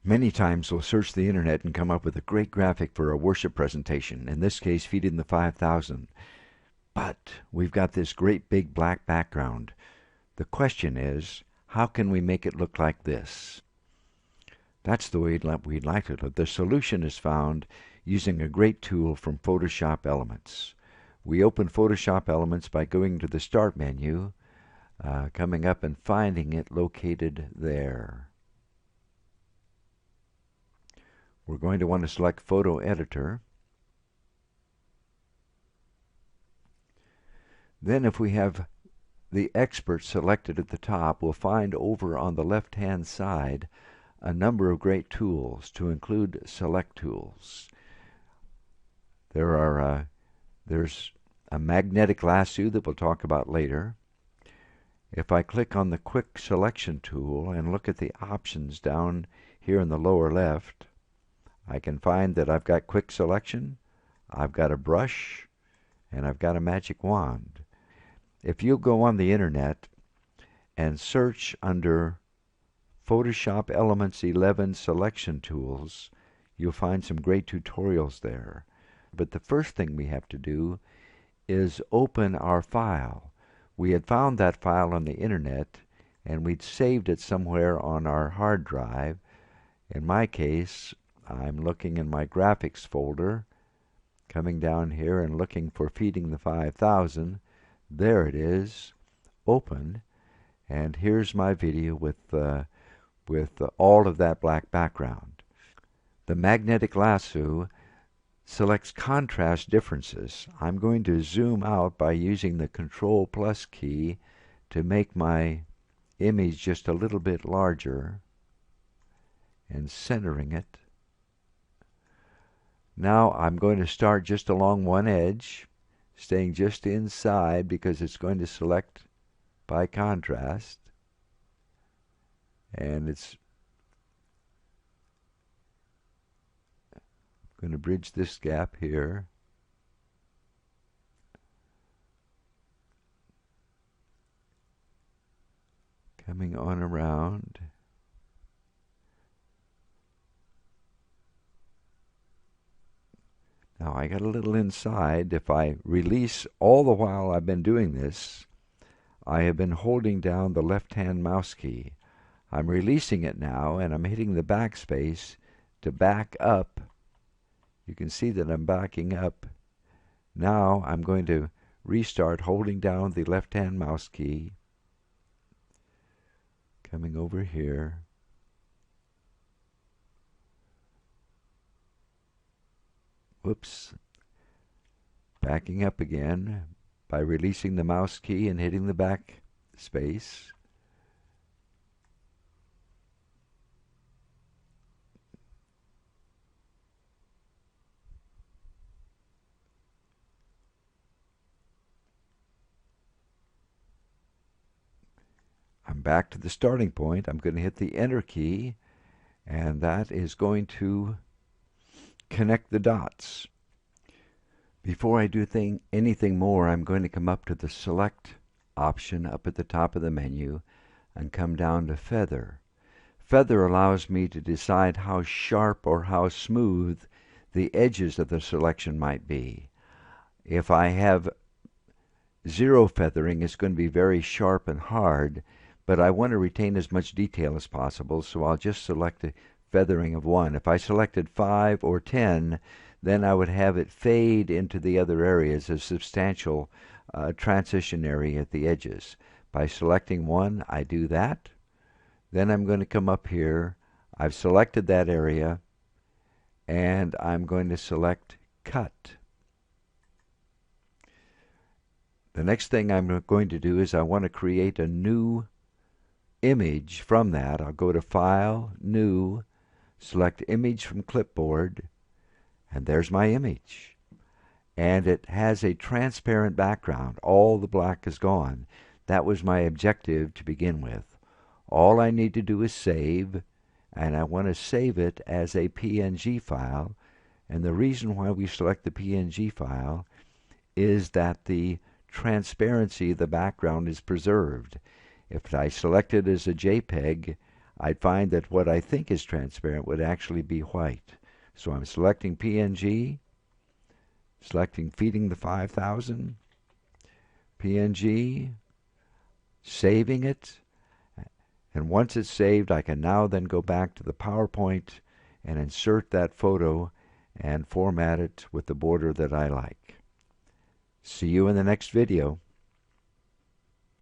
Many times we'll search the internet and come up with a great graphic for a worship presentation, in this case feeding the 5,000. But we've got this great big black background. The question is, how can we make it look like this? That's the way we'd like it. The solution is found using a great tool from Photoshop Elements. We open Photoshop Elements by going to the Start menu, coming up and finding it located there. We're going to want to select Photo Editor. Then if we have the Expert selected at the top, we'll find over on the left-hand side a number of great tools, to include Select Tools. There's a Magnetic Lasso that we'll talk about later. If I click on the Quick Selection tool and look at the options down here in the lower left, I can find that I've got Quick Selection, I've got a brush, and I've got a magic wand. If you go on the internet and search under Photoshop Elements 11 Selection Tools, you'll find some great tutorials there. But the first thing we have to do is open our file. We had found that file on the internet and we'd saved it somewhere on our hard drive. In my case, I'm looking in my graphics folder, coming down here and looking for Feeding the 5,000. There it is, open, and here's my video with all of that black background. The Magnetic Lasso selects contrast differences. I'm going to zoom out by using the Control+ key to make my image just a little bit larger and centering it. Now I'm going to start just along one edge, staying just inside because it's going to select by contrast, and it's going to bridge this gap here. Coming on around. Now I got a little inside. If I release, all the while I've been doing this, I have been holding down the left-hand mouse key. I'm releasing it now and I'm hitting the backspace to back up. You can see that I'm backing up. Now I'm going to restart holding down the left-hand mouse key. Coming over here. Whoops. Backing up again by releasing the mouse key and hitting the back space. I'm back to the starting point. I'm going to hit the Enter key, and that is going to connect the dots. Before I do anything more, I'm going to come up to the Select option up at the top of the menu and come down to Feather. Feather allows me to decide how sharp or how smooth the edges of the selection might be. If I have zero feathering, it's going to be very sharp and hard, but I want to retain as much detail as possible, so I'll just select a feathering of 1. If I selected 5 or 10, then I would have it fade into the other areas, a substantial transition area at the edges. By selecting 1, I do that. Then I'm going to come up here. I've selected that area, and I'm going to select Cut. The next thing I'm going to do is I want to create a new image from that. I'll go to File, New, select Image from Clipboard, and there's my image. And it has a transparent background. All the black is gone. That was my objective to begin with. All I need to do is save, and I want to save it as a PNG file. And the reason why we select the PNG file is that the transparency of the background is preserved. If I select it as a JPEG, I'd find that what I think is transparent would actually be white. So I'm selecting PNG, selecting feeding the 5000, PNG, saving it, and once it's saved, I can now then go back to the PowerPoint and insert that photo and format it with the border that I like. See you in the next video.